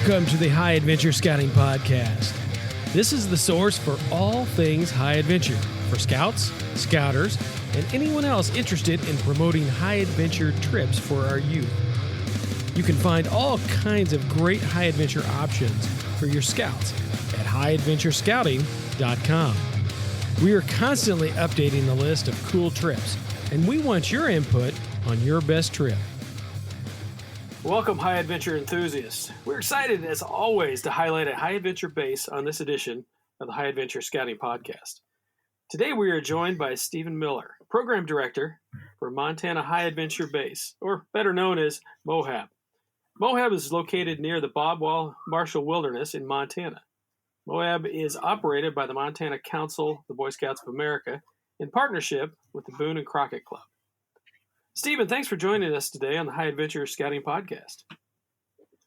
Welcome to the High Adventure Scouting Podcast. This is the source for all things high adventure for scouts, scouters, and anyone else interested in promoting high adventure trips for our youth. You can find all kinds of great high adventure options for your scouts at highadventurescouting.com. We are constantly updating the list of cool trips, and we want your input on your best trip. Welcome, high adventure enthusiasts. We're excited, as always, to highlight a high adventure base on this edition of the High Adventure Scouting Podcast. Today, we are joined by Stephen Miller, Program Director for Montana High Adventure Base, or better known as MOHAB. MOHAB is located near the Bob Marshall Wilderness in Montana. MOHAB is operated by the Montana Council, the Boy Scouts of America, in partnership with the Boone and Crockett Club. Stephen, thanks for joining us today on the High Adventure Scouting Podcast.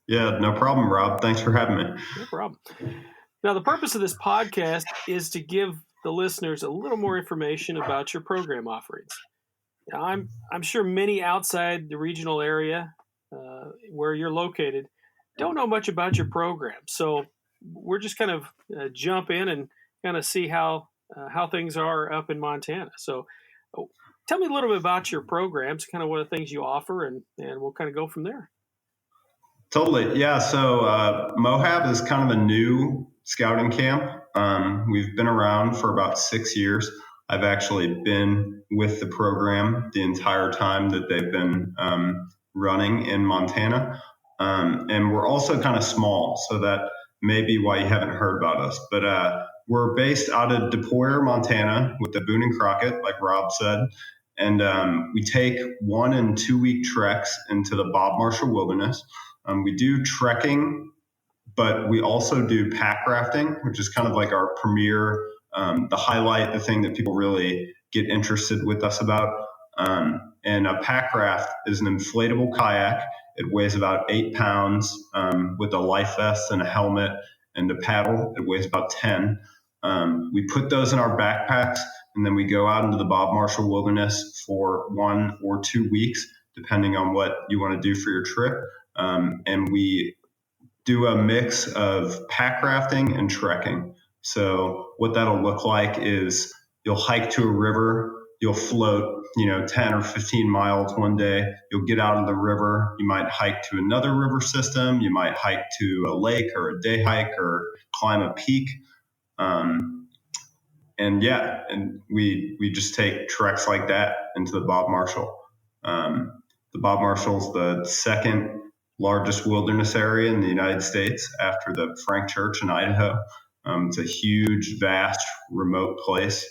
Yeah, no problem, Rob. Thanks for having me. No problem. Now, the purpose of this podcast is to give the listeners a little more information about your program offerings. Now, I'm sure many outside the regional area where you're located don't know much about your program. So we're just kind of jump in and kind of see how things are up in Montana. So tell me a little bit about your programs, kind of what are the things you offer, and we'll kind of go from there. Totally. Yeah. So MOHAB is kind of a new scouting camp. We've been around for about 6 years. I've actually been with the program the entire time that they've been running in Montana. And we're also kind of small, so that may be why you haven't heard about us. But we're based out of DePoyer, Montana, with the Boone and Crockett, like Rob said. And we take 1 and 2 week treks into the Bob Marshall Wilderness. We do trekking, but we also do pack rafting, which is kind of like our premier, the highlight, the thing that people really get interested with us about. And a pack raft is an inflatable kayak. It weighs about 8 pounds with a life vest and a helmet, and a paddle. It weighs about 10. We put those in our backpacks, and then we go out into the Bob Marshall Wilderness for 1 or 2 weeks, depending on what you want to do for your trip. And we do a mix of pack rafting and trekking. So what that'll look like is you'll hike to a river, you'll float, 10 or 15 miles one day. You'll get out of the river. You might hike to another river system. You might hike to a lake or a day hike or climb a peak. And we just take treks like that into the Bob Marshall. The Bob Marshall's the second largest wilderness area in the United States after the Frank Church in Idaho. It's a huge, vast, remote place.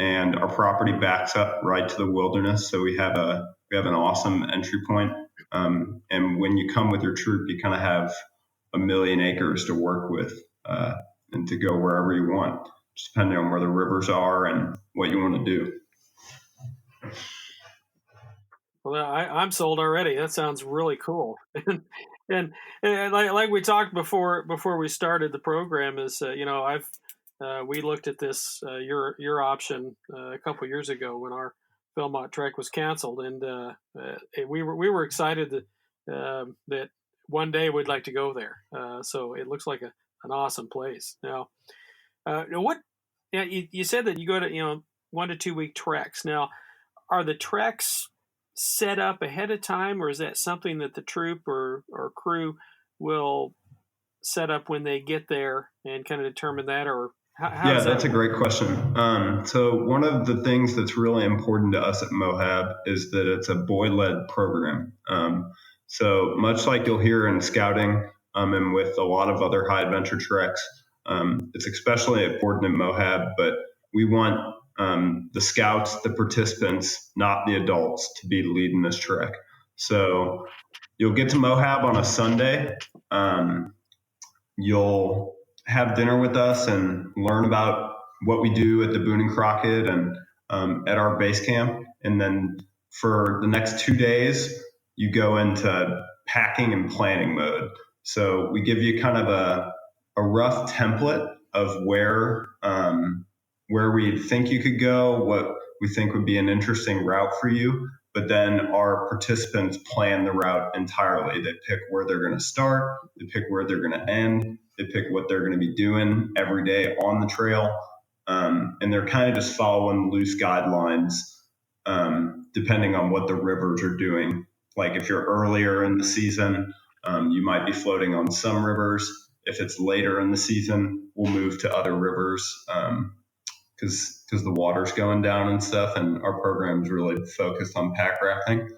And our property backs up right to the wilderness. So we have an awesome entry point. And when you come with your troop, you kind of have 1 million acres to work with and to go wherever you want, just depending on where the rivers are and what you want to do. Well, I'm sold already. That sounds really cool. and like we talked before we started the program is, we looked at this, your option a couple years ago when our Philmont trek was canceled. And we were excited that one day we'd like to go there. So it looks like an awesome place. Now, you said that you go to, 1 to 2 week treks. Now, are the treks set up ahead of time, or is that something that the troop or crew will set up when they get there and kind of determine that, or how that's a great question. So one of the things that's really important to us at MOHAB is that it's a boy-led program. So much like you'll hear in scouting and with a lot of other high adventure treks, it's especially important in MOHAB, but we want the scouts, the participants, not the adults, to be leading this trek. So you'll get to MOHAB on a Sunday. You'll have dinner with us and learn about what we do at the Boone and Crockett and at our base camp. And then for the next 2 days, you go into packing and planning mode. So we give you kind of a rough template of where we think you could go, what we think would be an interesting route for you. but then our participants plan the route entirely. They pick where they're going to start, they pick where they're going to end, they pick what they're going to be doing every day on the trail. And they're kind of just following loose guidelines depending on what the rivers are doing. Like if you're earlier in the season, you might be floating on some rivers. If it's later in the season, we'll move to other rivers because the water's going down and stuff, and our program's really focused on pack rafting.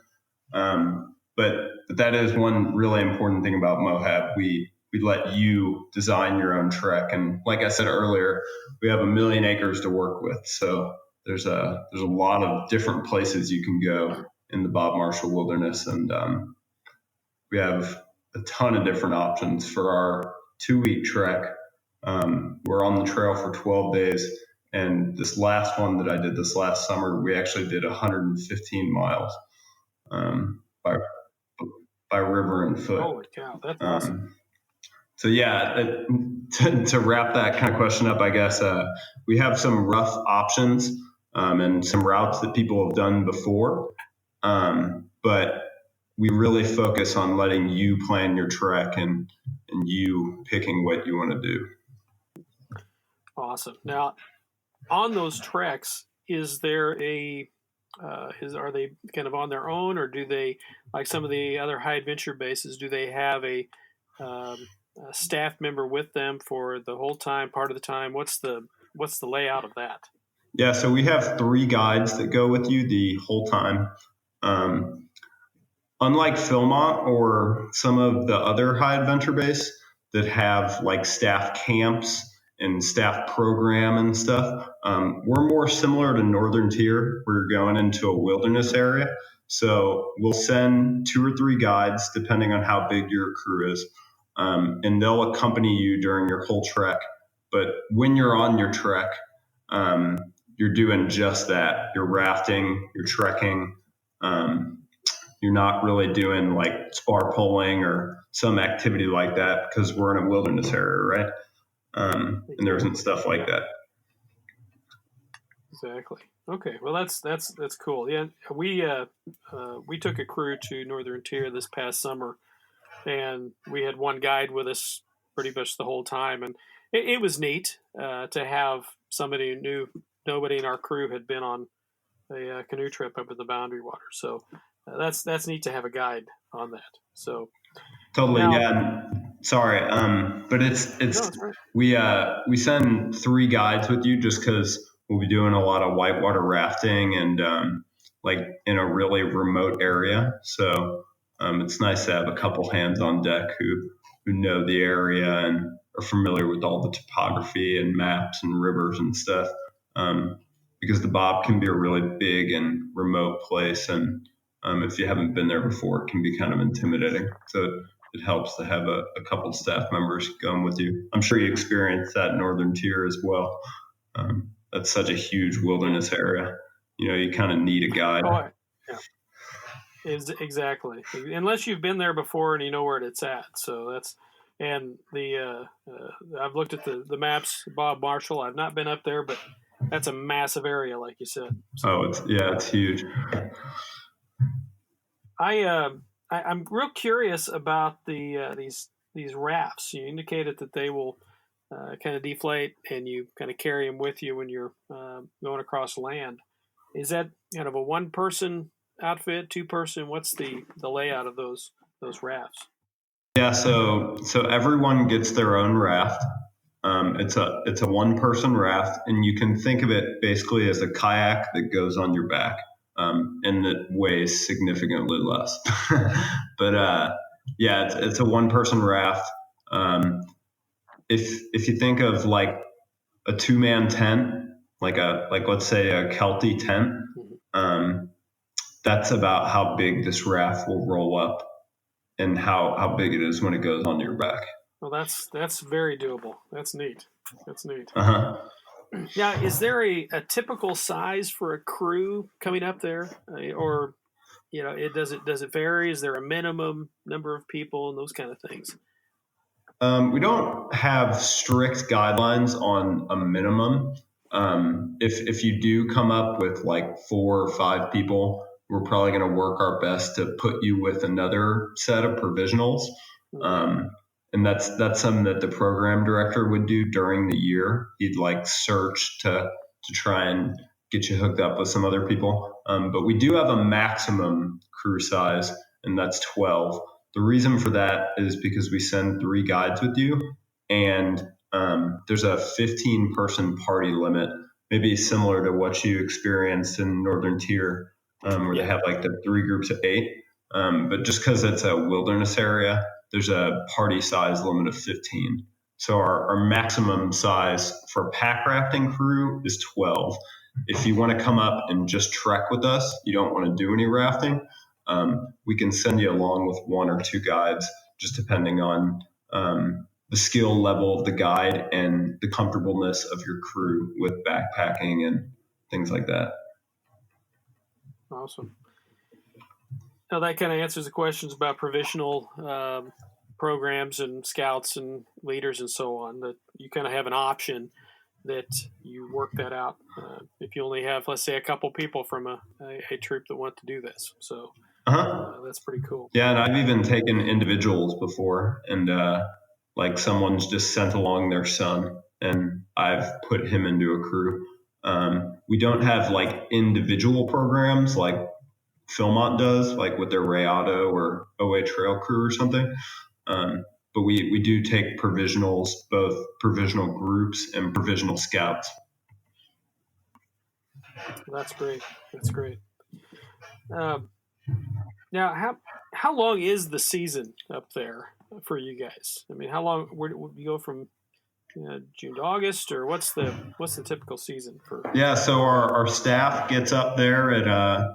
But that is one really important thing about MOHAB. We let you design your own trek, and like I said earlier, we have 1 million acres to work with. So there's a lot of different places you can go in the Bob Marshall Wilderness, and we have a ton of different options for our 2-week trek. We're on the trail for 12 days. And this last one that I did this last summer, we actually did 115 miles by river and foot. Holy cow, that's awesome. So yeah, to wrap that kind of question up, I guess we have some rough options and some routes that people have done before, but we really focus on letting you plan your trek and you picking what you want to do. Awesome. Now, on those treks, is there are they kind of on their own, or do they, like some of the other high adventure bases, do they have a staff member with them for the whole time, part of the time? What's the layout of that? Yeah, so we have 3 guides that go with you the whole time. Unlike Philmont or some of the other high adventure base that have like staff camps and staff program and stuff, we're more similar to Northern Tier. We're going into a wilderness area. So we'll send 2 or 3 guides, depending on how big your crew is, and they'll accompany you during your whole trek. But when you're on your trek, you're doing just that. You're rafting, you're trekking. You're not really doing like spar pulling or some activity like that because we're in a wilderness area, right? And there isn't stuff like that. Exactly. Okay. Well, that's cool. Yeah, we took a crew to Northern Tier this past summer, and we had one guide with us pretty much the whole time, and it was neat to have somebody who knew. Nobody in our crew had been on a canoe trip up in the Boundary Water, so that's neat to have a guide on that. So totally, now, yeah. Sorry, but it's right. We send 3 guides with you just because we'll be doing a lot of whitewater rafting and like in a really remote area. So it's nice to have a couple hands on deck who know the area and are familiar with all the topography and maps and rivers and stuff. Because the Bob can be a really big and remote place, and if you haven't been there before, it can be kind of intimidating. So it helps to have a couple staff members going with you. I'm sure you experienced that Northern Tier as well. That's such a huge wilderness area. You kind of need a guide. Oh, yeah. Exactly. Unless you've been there before and you know where it's at. So that's, and I've looked at the maps, Bob Marshall. I've not been up there, but that's a massive area, like you said. So, it's huge. I'm real curious about these rafts. You indicated that they will kind of deflate and you kind of carry them with you when you're going across land. Is that kind of a 1-person outfit, 2-person? What's the layout of those rafts? Yeah, so everyone gets their own raft. It's a 1-person raft, and you can think of it basically as a kayak that goes on your back, and that weighs significantly less. But yeah, it's a 1-person raft. If you think of like a 2-man tent, like let's say a Kelty tent, that's about how big this raft will roll up, and how big it is when it goes on your back. Well, that's very doable. That's neat. Uh-huh. Now, is there a typical size for a crew coming up there, or does it vary? Is there a minimum number of people and those kind of things? We don't have strict guidelines on a minimum. If you do come up with like 4 or 5 people, we're probably going to work our best to put you with another set of provisionals. And that's something that the program director would do during the year. He'd like search to try and get you hooked up with some other people. But we do have a maximum crew size, and that's 12. The reason for that is because we send 3 guides with you, and there's a 15-person party limit, maybe similar to what you experienced in Northern Tier, where they have like the 3 groups of 8. But just because it's a wilderness area, there's a party size limit of 15. So our maximum size for pack rafting crew is 12. If you want to come up and just trek with us, you don't want to do any rafting, we can send you along with 1 or 2 guides, just depending on the skill level of the guide and the comfortableness of your crew with backpacking and things like that. Awesome. Now that kind of answers the questions about provisional programs and scouts and leaders and so on, that you kind of have an option that you work that out if you only have, let's say, a couple people from a troop that want to do this. So that's pretty cool. Yeah, and I've even taken individuals before, and like someone's just sent along their son, and I've put him into a crew. We don't have like individual programs like Philmont does, like with their Ray Auto or OA Trail Crew or something. But we do take provisionals, both provisional groups and provisional scouts. That's great. That's great. Now, how long is the season up there for you guys? I mean, how long would you go from June to August, or what's the typical season for? Yeah, so our staff gets up there at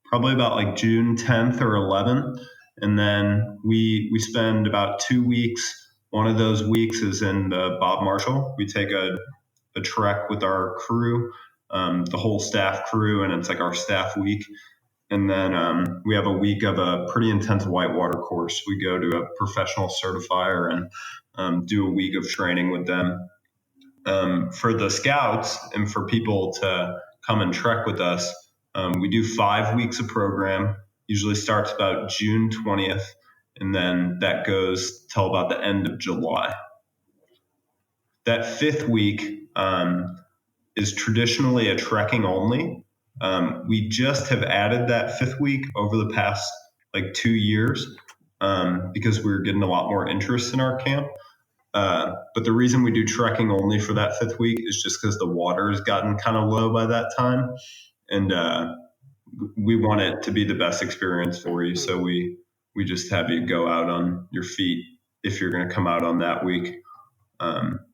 probably about like June 10th or 11th, and then we spend about 2 weeks. One of those weeks is in the Bob Marshall. We take a trek with our crew, the whole staff crew, and it's like our staff week. And then we have a week of a pretty intense whitewater course. We go to a professional certifier and do a week of training with them. For the scouts and for people to come and trek with us, we do 5 weeks of program. Usually starts about June 20th, and then that goes till about the end of July. That 5th week is traditionally a trekking only. We just have added that 5th week over the past like 2 years because we're getting a lot more interest in our camp. But the reason we do trekking only for that 5th week is just because the water has gotten kind of low by that time. And we want it to be the best experience for you. So we just have you go out on your feet if you're going to come out on that week.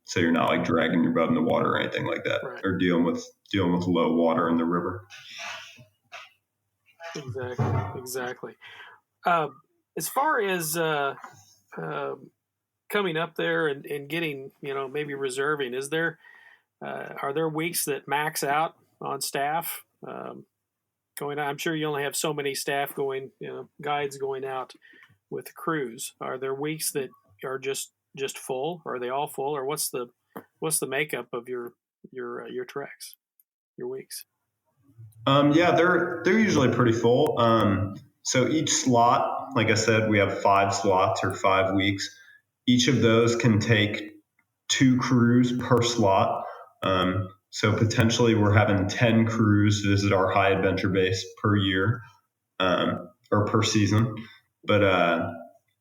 So you're not like dragging your boat in the water or anything like that, right, or dealing with low water in the river. Exactly. As far as coming up there and getting, maybe reserving, are there weeks that max out on staff going out? I'm sure you only have so many staff going, guides going out with crews. Are there weeks that are just full? Or are they all full? Or what's the makeup of your treks, your weeks? Yeah, they're usually pretty full. So each slot, like I said, we have 5 slots or 5 weeks. Each of those can take 2 crews per slot. So potentially we're having 10 crews visit our high adventure base per year, or per season. But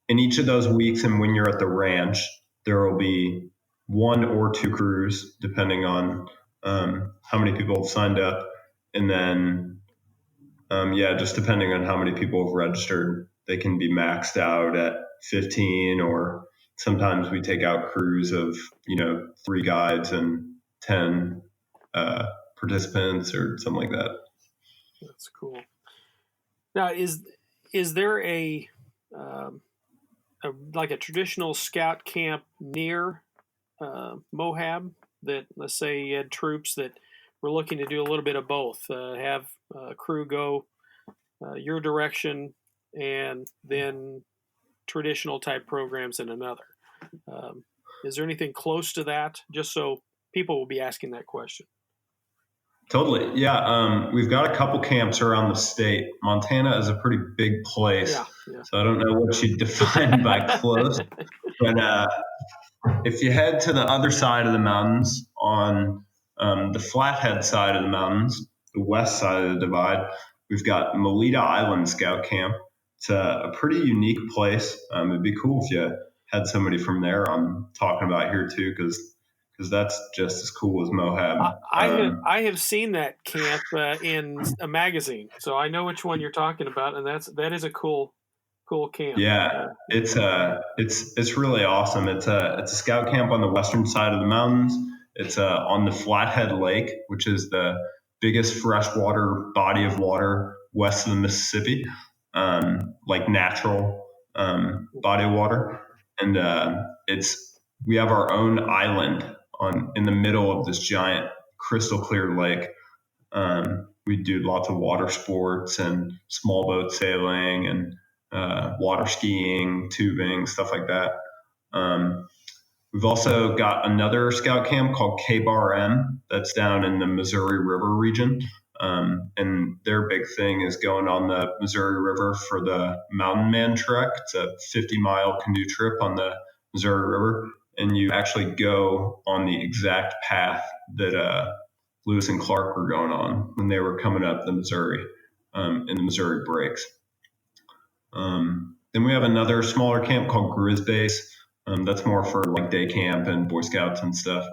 in each of those weeks, and when you're at the ranch, there will be 1 or 2 crews, depending on how many people have signed up. And then, just depending on how many people have registered, they can be maxed out at 15, or sometimes we take out crews of, 3 guides and 10 participants or something like that. That's cool. Now, is there a traditional scout camp near MOHAB that, let's say, you had troops that were looking to do a little bit of both, have a crew go your direction and then traditional type programs in another? Is there anything close to that? Just so people will be asking that question. Totally. Yeah. We've got a couple camps around the state. Montana is a pretty big place. Yeah. So I don't know what you define by close, but if you head to the other side of the mountains on the Flathead side of the mountains, the west side of the divide, we've got Melita Island Scout Camp. It's a pretty unique place. It'd be cool if you had somebody from there on talking about here too, because that's just as cool as MOHAB. I have seen that camp in a magazine, so I know which one you're talking about, and that is a cool camp. Yeah, it's really awesome. It's a scout camp on the western side of the mountains. It's on the Flathead Lake, which is the biggest freshwater body of water west of the Mississippi, like natural body of water. And we have our own island in the middle of this giant crystal clear lake. We do lots of water sports and small boat sailing and water skiing, tubing, stuff like that. We've also got another scout camp called K-Bar M that's down in the Missouri River region. And their big thing is going on the Missouri River for the Mountain Man Trek. It's a 50-mile canoe trip on the Missouri River. And you actually go on the exact path that Lewis and Clark were going on when they were coming up the Missouri in the Missouri breaks. Then we have another smaller camp called Grizz Base. That's more for like day camp and Boy Scouts and stuff.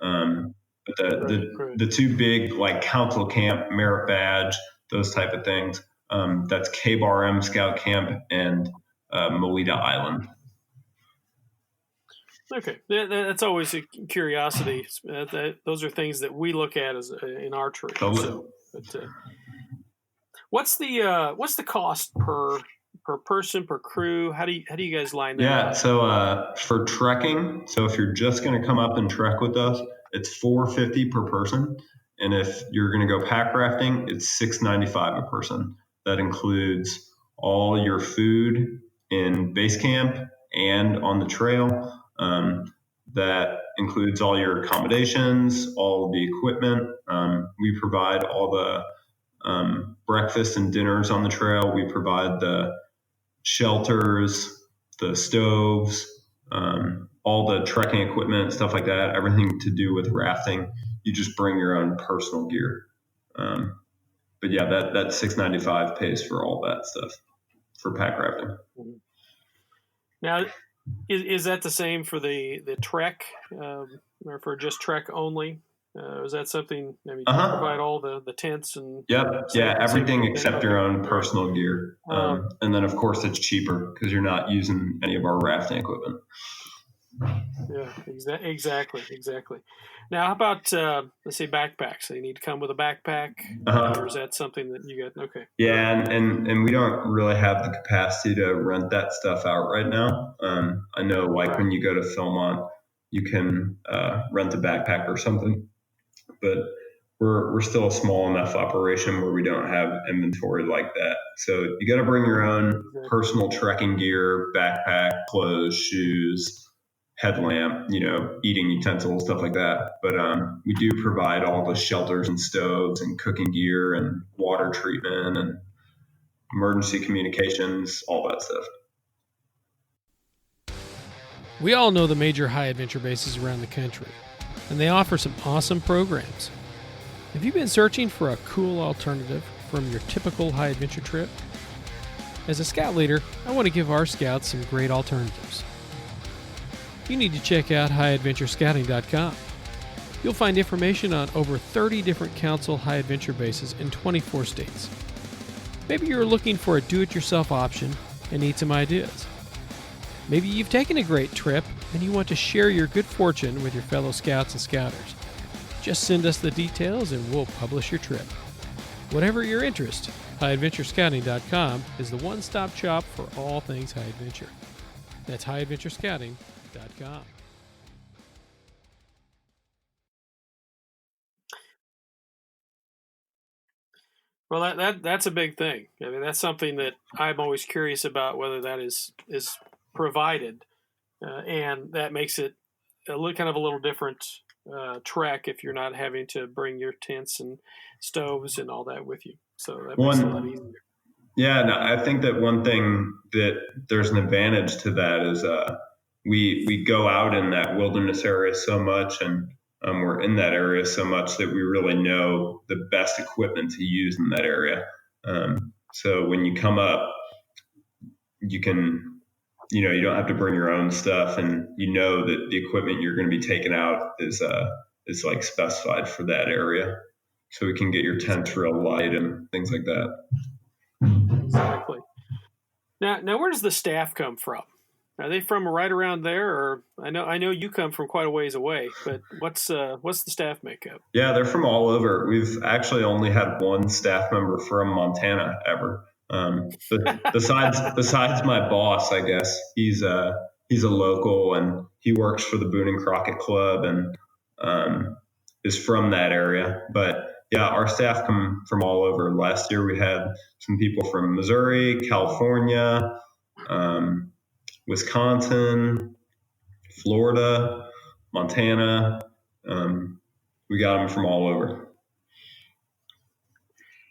But the two big like council camp, merit badge, those type of things. That's K-Bar M Scout Camp and Melita Island. Okay, that's always a curiosity. Those are things that we look at as in our troop. Totally. So, but, what's the cost per person, per crew? How do you guys line that up? So for trekking, so if you're just going to come up and trek with us, it's $450 per person, and if you're going to go pack rafting, it's $695 a person. That includes all your food in base camp and on the trail. That includes all your accommodations, all the equipment. We provide all the breakfast and dinners on the trail. We provide the shelters, the stoves, all the trekking equipment, stuff like that, everything to do with rafting. You just bring your own personal gear. But yeah, that $695 pays for all that stuff for pack rafting. Now, is that the same for the trek, or for just trek only? Is that something? I mean, you provide all the tents and. Yep. Yeah, everything except your own personal gear, and then of course it's cheaper because you're not using any of our rafting equipment. Yeah, exactly. Now, how about let's say backpacks? They need to come with a backpack, or is that something that you got? Okay. Yeah, and we don't really have the capacity to rent that stuff out right now. I know, like when you go to Philmont, you can rent a backpack or something, but we're still a small enough operation where we don't have inventory like that. So you got to bring your own personal trekking gear, backpack, clothes, shoes, headlamp, eating utensils, stuff like that. But we do provide all the shelters and stoves and cooking gear and water treatment and emergency communications, all that stuff. We all know the major high adventure bases around the country, and they offer some awesome programs. Have you been searching for a cool alternative from your typical high adventure trip? As a scout leader, I want to give our scouts some great alternatives. You need to check out highadventurescouting.com. You'll find information on over 30 different council high adventure bases in 24 states. Maybe you're looking for a do-it-yourself option and need some ideas. Maybe you've taken a great trip and you want to share your good fortune with your fellow scouts and scouters. Just send us the details and we'll publish your trip. Whatever your interest, highadventurescouting.com is the one-stop shop for all things high adventure. That's highadventurescouting.com. Well, that's a big thing. I mean, that's something that I'm always curious about, whether that is provided, and that makes it kind of a little different trek if you're not having to bring your tents and stoves and all that with you. So that makes it a lot easier. Yeah, no, I think that one thing that there's an advantage to that is we go out in that wilderness area so much, and we're in that area so much that we really know the best equipment to use in that area. So when you come up, you can, you don't have to bring your own stuff, and you know that the equipment you're going to be taking out is like specified for that area. So we can get your tents real light and things like that. Exactly. Now, where does the staff come from? Are they from right around there, or I know you come from quite a ways away, but what's the staff makeup? Yeah, they're from all over. We've actually only had one staff member from Montana ever. Besides my boss, I guess he's a local, and he works for the Boone and Crockett Club, and is from that area. But yeah, our staff come from all over. Last year we had some people from Missouri, California, Wisconsin, Florida, Montana. We got them from all over.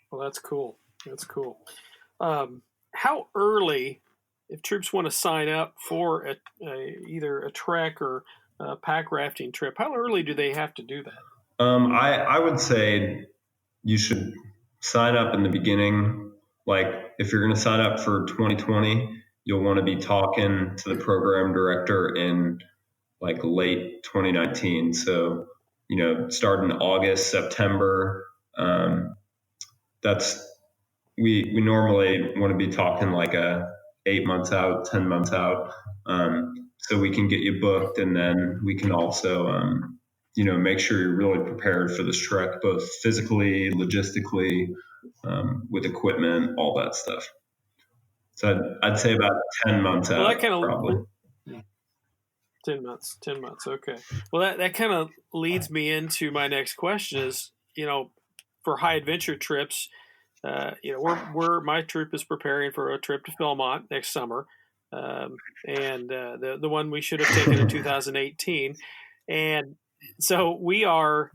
Well, that's cool. That's cool. How early, if troops want to sign up for either a trek or a pack rafting trip, how early do they have to do that? I would say you should sign up in the beginning. Like if you're going to sign up for 2020, you'll want to be talking to the program director in like late 2019. So, starting August, September, we normally want to be talking like 8 months out, 10 months out. So we can get you booked, and then we can also, make sure you're really prepared for this trek, both physically, logistically, with equipment, all that stuff. So I'd say about 10 months out, that kind of, probably. 10 months. Okay. Well, that kind of leads me into my next question is, for high adventure trips, my troop is preparing for a trip to Philmont next summer. And the one we should have taken in 2018. And so we're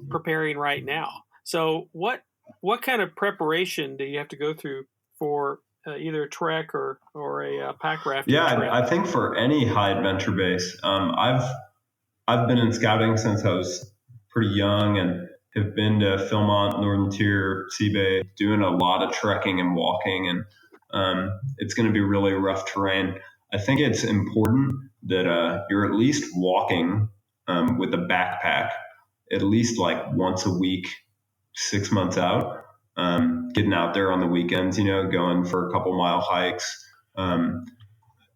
preparing right now. So what kind of preparation do you have to go through for either a trek or a pack rafting trip? I think for any high adventure base, I've been in scouting since I was pretty young, and have been to Philmont, Northern Tier, Seabay, doing a lot of trekking and walking, and it's going to be really rough terrain. I think it's important that you're at least walking with a backpack at least like once a week, 6 months out, getting out there on the weekends, going for a couple mile hikes,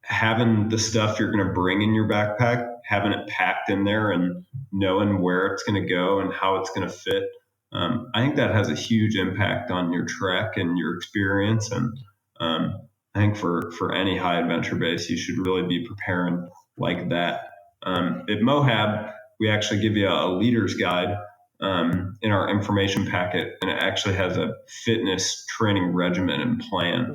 having the stuff you're going to bring in your backpack, having it packed in there and knowing where it's going to go and how it's going to fit. I think that has a huge impact on your trek and your experience. And I think for any high adventure base, you should really be preparing like that. At MOHAB, we actually give you a leader's guide in our information packet, and it actually has a fitness training regimen and plan.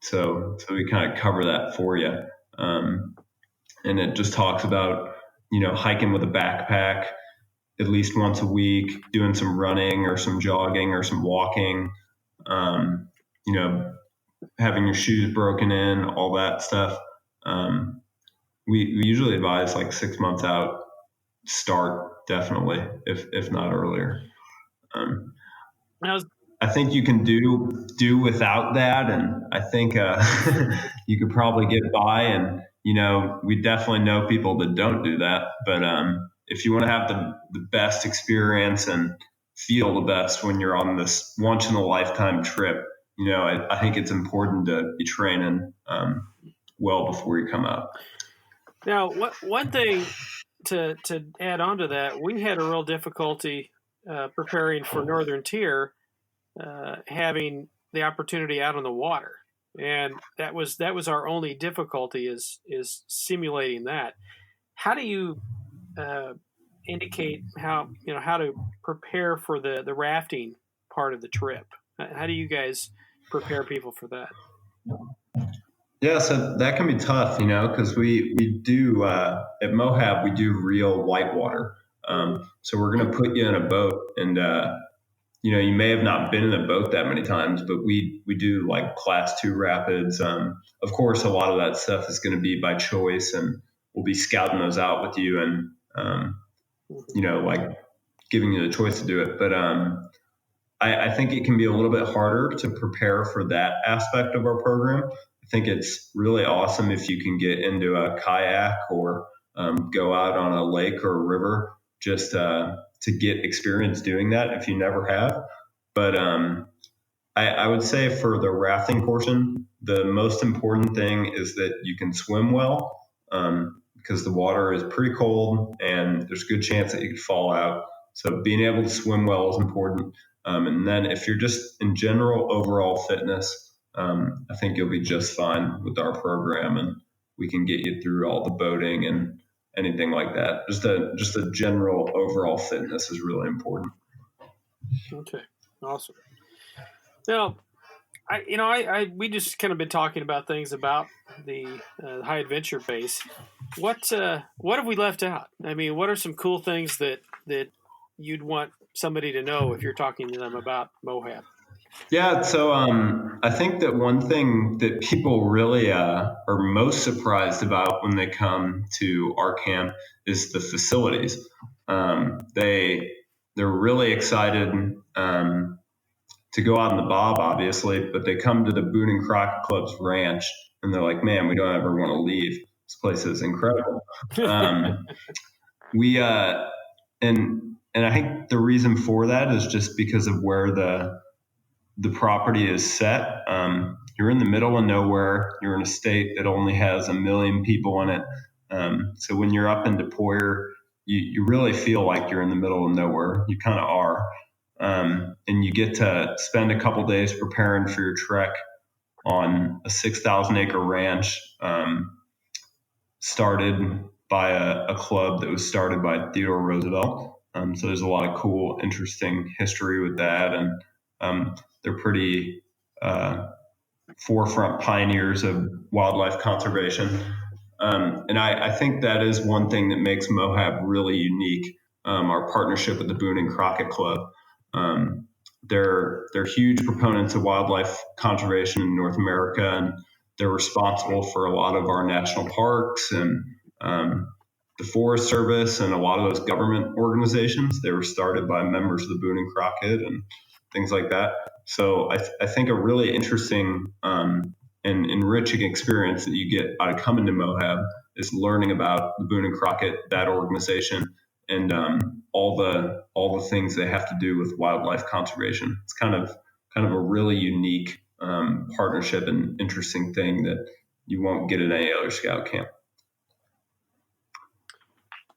So we kind of cover that for you. And it just talks about, hiking with a backpack at least once a week, doing some running or some jogging or some walking, having your shoes broken in, all that stuff. We usually advise like 6 months out, start definitely, if not earlier. I think you can do without that, and I think you could probably get by. And we definitely know people that don't do that. But if you want to have the best experience and feel the best when you're on this once in a lifetime trip, I think it's important to be training well before you come out. Now, one thing to add on to that, we had a real difficulty preparing for Northern Tier, having the opportunity out on the water, and that was our only difficulty is simulating that. How do you indicate how to prepare for the rafting part of the trip? How do you guys prepare people for that? Yeah, so that can be tough, because we do at MOHAB we do real whitewater. So we're going to put you in a boat, and you may have not been in a boat that many times, but we do like class 2 rapids. Of course, a lot of that stuff is going to be by choice, and we'll be scouting those out with you, and like giving you the choice to do it. But I think it can be a little bit harder to prepare for that aspect of our program. I think it's really awesome if you can get into a kayak or go out on a lake or a river just to get experience doing that if you never have. But I would say for the rafting portion, the most important thing is that you can swim well, because the water is pretty cold and there's a good chance that you could fall out. So being able to swim well is important. And then if you're just in general overall fitness, I think you'll be just fine with our program, and we can get you through all the boating and anything like that. Just a general overall fitness is really important. Okay, awesome. Now, we just kind of been talking about things about the high adventure base. What have we left out? I mean, what are some cool things that you'd want somebody to know if you're talking to them about MOHAB? Yeah, so I think that one thing that people really are most surprised about when they come to our camp is the facilities. They're really excited to go out in the Bob, obviously, but they come to the Boone and Crockett Club's ranch, and they're like, "Man, we don't ever want to leave. This place is incredible." And I think the reason for that is just because of where the property is set. You're in the middle of nowhere. You're in a state that only has 1 million people in it. So when you're up in DePoyer, you really feel like you're in the middle of nowhere. You kind of are. And you get to spend a couple days preparing for your trek on a 6,000 acre ranch, started by a club that was started by Theodore Roosevelt. So there's a lot of cool, interesting history with that. And they're pretty forefront pioneers of wildlife conservation. And I think that is one thing that makes MOHAB really unique, our partnership with the Boone and Crockett Club. They're huge proponents of wildlife conservation in North America, and they're responsible for a lot of our national parks and the Forest Service and a lot of those government organizations. They were started by members of the Boone and Crockett and things like that. So I think a really interesting and enriching experience that you get out of coming to MOHAB is learning about the Boone and Crockett, that organization, and all the things they have to do with wildlife conservation. It's kind of a really unique partnership and interesting thing that you won't get at any other scout camp.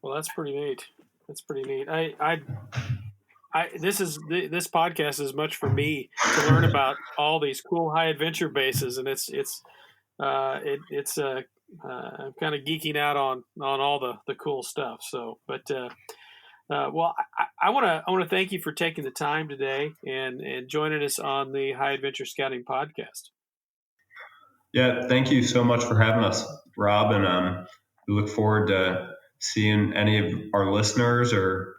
Well, that's pretty neat. That's pretty neat. This podcast is much for me to learn about all these cool high adventure bases, and it's I'm kind of geeking out on all the cool stuff. So, but well, I want to thank you for taking the time today and joining us on the High Adventure Scouting podcast. Yeah, thank you so much for having us, Rob, and we look forward to seeing any of our listeners or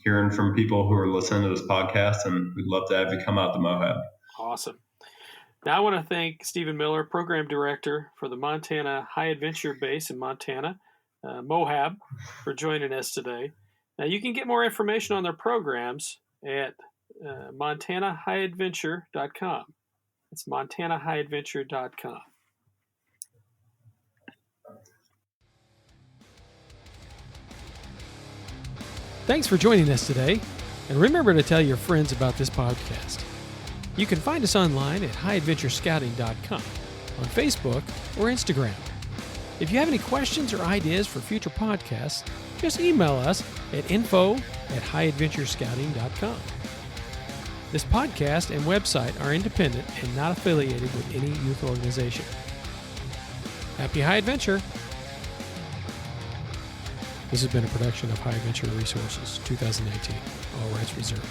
hearing from people who are listening to this podcast, and we'd love to have you come out to MOHAB. Awesome. Now I want to thank Stephen Miller, Program Director for the Montana High Adventure Base in Montana, MOHAB, for joining us today. Now you can get more information on their programs at montanahighadventure.com. It's montanahighadventure.com. Thanks for joining us today, and remember to tell your friends about this podcast. You can find us online at highadventurescouting.com, on Facebook or Instagram. If you have any questions or ideas for future podcasts, just email us at info@highadventurescouting.com. This podcast and website are independent and not affiliated with any youth organization. Happy High Adventure! This has been a production of High Adventure Resources, 2019. All rights reserved.